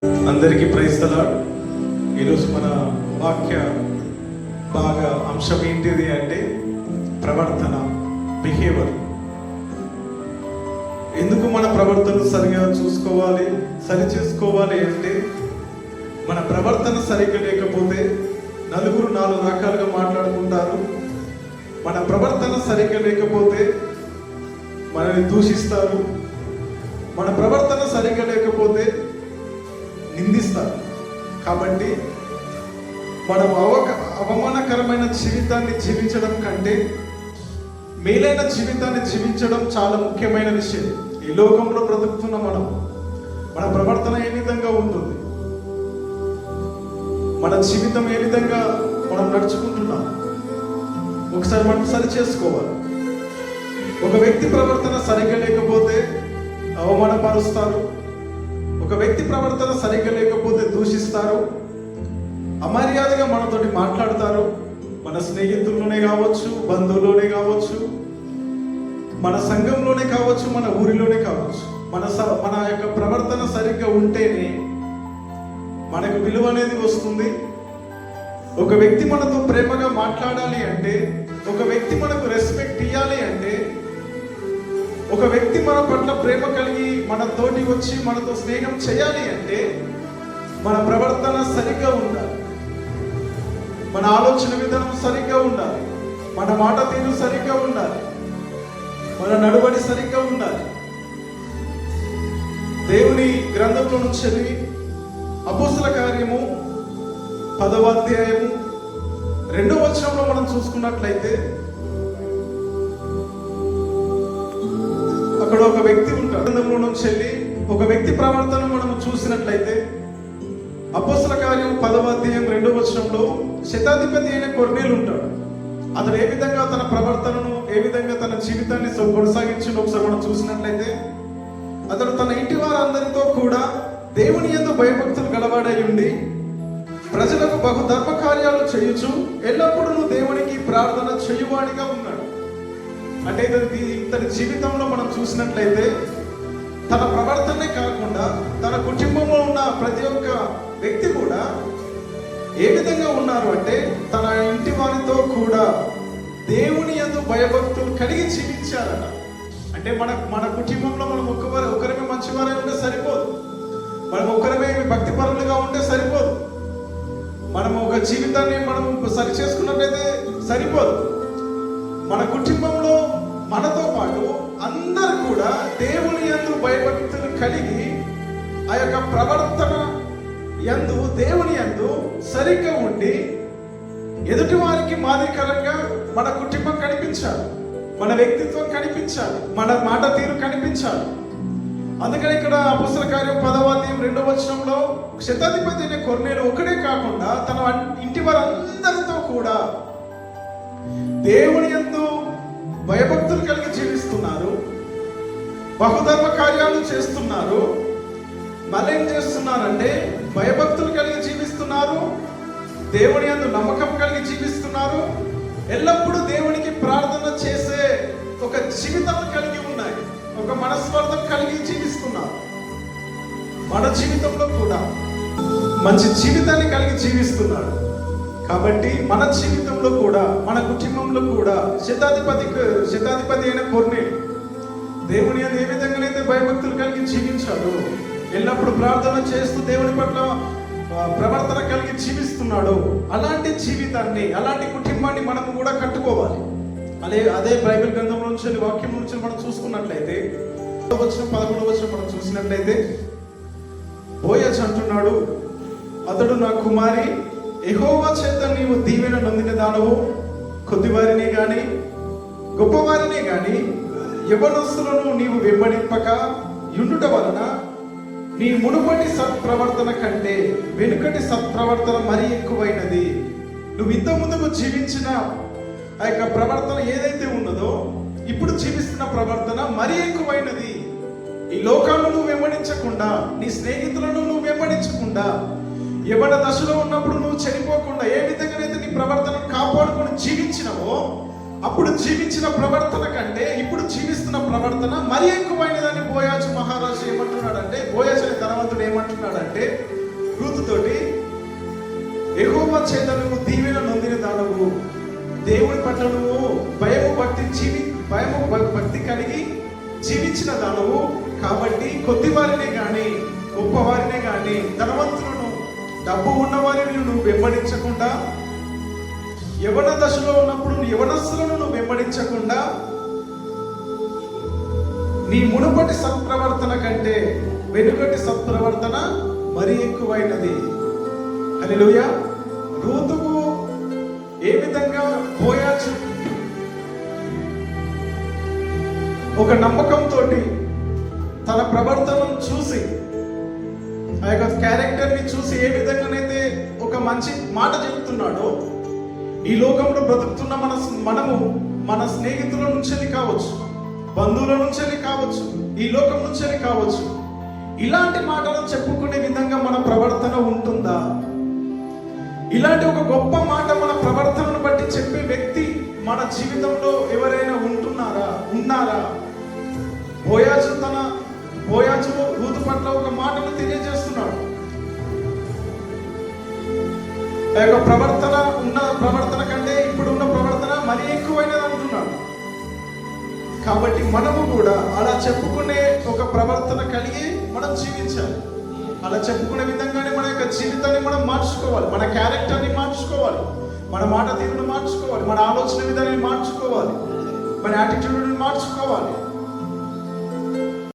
అందరికీ praise the lord. ఈరోజు మన వాక్య అంశం ఏంటిది అంటే ప్రవర్తన, బిహేవియర్. ఎందుకు మన ప్రవర్తన సరిగా చూసుకోవాలి, సరి చేసుకోవాలి అంటే మన ప్రవర్తన సరిగ్గా లేకపోతే నలుగురు నాలుగు రకాలుగా మాట్లాడుకుంటారు. మన ప్రవర్తన సరిగ్గా లేకపోతే మనల్ని దూషిస్తారు. మన ప్రవర్తన సరిగ్గా లేకపోతే నిందిస్తారు. కాబట్టి మనం అవమానకరమైన జీవితాన్ని జీవించడం కంటే మేలైన జీవితాన్ని జీవించడం చాలా ముఖ్యమైన విషయం. ఈ లోకంలో బ్రతుకుతున్న మన ప్రవర్తన ఏ విధంగా ఉంటుంది, మన జీవితం ఏ విధంగా మనం నడుచుకుంటున్నాం, ఒకసారి మనం సరి చేసుకోవాలి. ఒక వ్యక్తి ప్రవర్తన సరిగ్గా లేకపోతే అవమానపరుస్తారు. ఒక వ్యక్తి ప్రవర్తన సరిగ్గా లేకపోతే దూషిస్తారు, అమర్యాదగా మనతోటి మాట్లాడతారు. మన స్నేహితుల్లోనే కావచ్చు, బంధువులోనే కావచ్చు, మన సంఘంలోనే కావచ్చు, మన ఊరిలోనే కావచ్చు. మన యొక్క ప్రవర్తన సరిగ్గా ఉంటేనే మనకు విలువ అనేది వస్తుంది. ఒక వ్యక్తి మనతో ప్రేమగా మాట్లాడాలి అంటే, ఒక వ్యక్తి మనకు రెస్పెక్ట్ ఇవ్వాలి అంటే, ఒక వ్యక్తి మన పట్ల ప్రేమ కలిగి మనతోటి వచ్చి మనతో స్నేహం చేయాలి అంటే మన ప్రవర్తన సరిగ్గా ఉండాలి, మన ఆలోచన విధానం సరిగ్గా ఉండాలి, మన మాట తీరు సరిగ్గా ఉండాలి, మన నడువడి సరిగ్గా ఉండాలి. దేవుని గ్రంథంలో నుంచి చదివి అపోస్తల కార్యము 10వ అధ్యాయము 2వ వచనంలో మనం చూసుకున్నట్లయితే అక్కడ ఒక వ్యక్తి ఉంటాడు. గ్రంథంలో నుంచి వెళ్ళి ఒక వ్యక్తి ప్రవర్తన మనం చూసినట్లయితే అపోస్తల కార్యం 10వ అధ్యాయం 2వ వచనంలో శతాధిపతి అయిన కొర్నేలు ఉంటాడు. అతడు ఏ విధంగా తన ప్రవర్తనను, ఏ విధంగా తన జీవితాన్ని కొనసాగించిందో ఒకసారి మనం చూసినట్లయితే అతడు తన ఇంటి వారందరితో కూడా దేవుని యందు భయభక్తులు గలవాడై ఉండి ప్రజలకు బహు ధర్మ కార్యాలు చేయుచు ఎల్లప్పుడూ దేవునికి ప్రార్థన చేయువాడిగా ఉన్నాడు. అంటే ఇతని జీవితంలో మనం చూసినట్లయితే తన ప్రవర్తనే కాకుండా తన కుటుంబంలో ఉన్న ప్రతి ఒక్క వ్యక్తి కూడా ఏ విధంగా ఉన్నారు అంటే తన ఇంటి వారితో కూడా దేవుని యందు భయభక్తులు కలిగి జీవించారట. అంటే మన కుటుంబంలో మనం ఒకరిమే మంచివారే ఉంటే సరిపోదు, మనం ఒకరిమే భక్తి పరులుగా ఉంటే సరిపోదు, మనం ఒక జీవితాన్ని మనం సరి చేసుకున్నట్లయితే సరిపోదు. మన కుటుంబంలో మనతో పాటు అందరూ కూడా దేవుని యందు భయభక్తులు కలిగి ఆ యొక్క ప్రవర్తన యందు దేవుని యందు సరిగ్గా ఉండి ఎదుటి వారికి మాదిరికరంగా మన కుటుంబం కనిపించాలి, మన వ్యక్తిత్వం కనిపించాలి, మన మాట తీరు కనిపించాలి. అందుకని ఇక్కడ అపోస్తల కార్యం 10వ అధ్యాయం 2వ వచనంలో శతాధిపతి అయిన కొర్నేలు ఒకడే కాకుండా తన ఇంటి వారందరితో కూడా దేవుని యందు భయభక్తులు కలిగి జీవిస్తున్నారు, బహుధర్మ కార్యాలు చేస్తున్నారు. మళ్ళీ ఏం చేస్తున్నారంటే భయభక్తులు కలిగి జీవిస్తున్నారు, దేవుని యందు నమ్మకం కలిగి జీవిస్తున్నారు, ఎల్లప్పుడూ దేవునికి ప్రార్థన చేసే ఒక జీవితం కలిగి ఉన్నాయి, ఒక మనస్వార్థం కలిగి జీవిస్తున్నారు. మన జీవితంలో కూడా మంచి జీవితాన్ని కలిగి జీవిస్తున్నాడు. కాబట్టి మన జీవితంలో కూడా మన కుటుంబంలో కూడా శతాధిపతి అయిన కొర్నేలు దేవుని యందు ఏ విధంగానైతే భయభక్తులు కలిగి జీవించాడు, ఎల్లప్పుడూ ప్రార్థన చేస్తూ దేవుని పట్ల ప్రవర్తన కలిగి జీవిస్తున్నాడు, అలాంటి జీవితాన్ని, అలాంటి కుటుంబాన్ని మనం కూడా కట్టుకోవాలి. అదే బైబిల్ గ్రంథం నుంచి వాక్యం నుంచి మనం చూసుకున్నట్లయితే 11వ వచనం మనం చూసినట్లయితే బోయజ్ అంటున్నాడు, అతడు నా కుమారి, యెహోవా చేత నీవు దీవెన నొందిన దానవు, కొద్దివారిని గాని గొప్పవారిని గాని యవనస్తులను నీవు వెంబడింపక యుండుట వలన నీ మునుపటి సత్ప్రవర్తన కంటే వెనుకటి సత్ప్రవర్తన మరీ ఎక్కువైనది. నువ్వు ఇంత ముందుకు జీవించిన ఆ యొక్క ప్రవర్తన ఏదైతే ఉన్నదో ఇప్పుడు జీవిస్తున్న ప్రవర్తన మరీ ఎక్కువైనది. ఈ లోకాలను నువ్వు వెంబడించకుండా, నీ స్నేహితులను నువ్వు వెంబడించకుండా, యవ్వన దశలో ఉన్నప్పుడు నువ్వు చనిపోకుండా ఏ విధంగానైతే నీ ప్రవర్తనను కాపాడుకొని జీవించినవో అప్పుడు జీవించిన ప్రవర్తన కంటే ఇప్పుడు జీవిస్తున్న ప్రవర్తన మరి ఎక్కువైనదని బోయాజు మహారాజు ఏమంటున్నాడంటే, బోయాజు అనే ధనవంతుడు ఏమంటున్నాడంటే రూతుతోటి, యెహోవా చేత నువ్వు దీవెన నొందిన దానవు, దేవుడి పట్ల నువ్వు భయము భక్తి కలిగి జీవించిన దానవు కాబట్టి కొద్దివారినే కానీ గొప్పవారినే కానీ ధనవంతులను డబ్బు ఉన్నవారిని నువ్వు వెంబడించకుండా, యవన దశలో ఉన్నప్పుడు యవనస్తులను నువ్వు వెంబడించకుండా నీ మునుపటి సత్ప్రవర్తన కంటే వెనుకటి సత్ప్రవర్తన మరి ఎక్కువైనది. హల్లెలూయా. రూతుకు ఏ విధంగా బోయాజు ఒక నమ్మకంతో తన ప్రవర్తనను చూసి, ఆ యొక్క క్యారెక్టర్ని చూసి ఏ విధంగానైతే ఒక మంచి మాట చెప్తున్నాడో, ఈ లోకంలో బ్రతుకుతున్న మనము మన స్నేహితుల నుంచి కావచ్చు, బంధువుల నుంచి కావచ్చు, ఈ లోకం నుంచి కావచ్చు, ఇలాంటి మాటలు చెప్పుకునే విధంగా మన ప్రవర్తన ఉంటుందా? ఇలాంటి ఒక గొప్ప మాట మన ప్రవర్తనను బట్టి చెప్పే వ్యక్తి మన జీవితంలో ఎవరైనా ఉన్నారా? బోయాజు రూతు పట్ల ఒక మాటను తెలియజేస్తున్నాడు. ఆ యొక్క ప్రవర్తన కంటే ఇప్పుడున్న ప్రవర్తన మరి ఎక్కువైనది అంటున్నాడు. కాబట్టి మనము కూడా అలా చెప్పుకునే ఒక ప్రవర్తన కలిగి మనం జీవించాలి. అలా చెప్పుకునే విధంగానే మన యొక్క జీవితాన్ని మనం మార్చుకోవాలి, మన క్యారెక్టర్ని మార్చుకోవాలి, మన మాట తీరును మార్చుకోవాలి, మన ఆలోచన విధానాన్ని మార్చుకోవాలి, మన యాటిట్యూడ్ని మార్చుకోవాలి.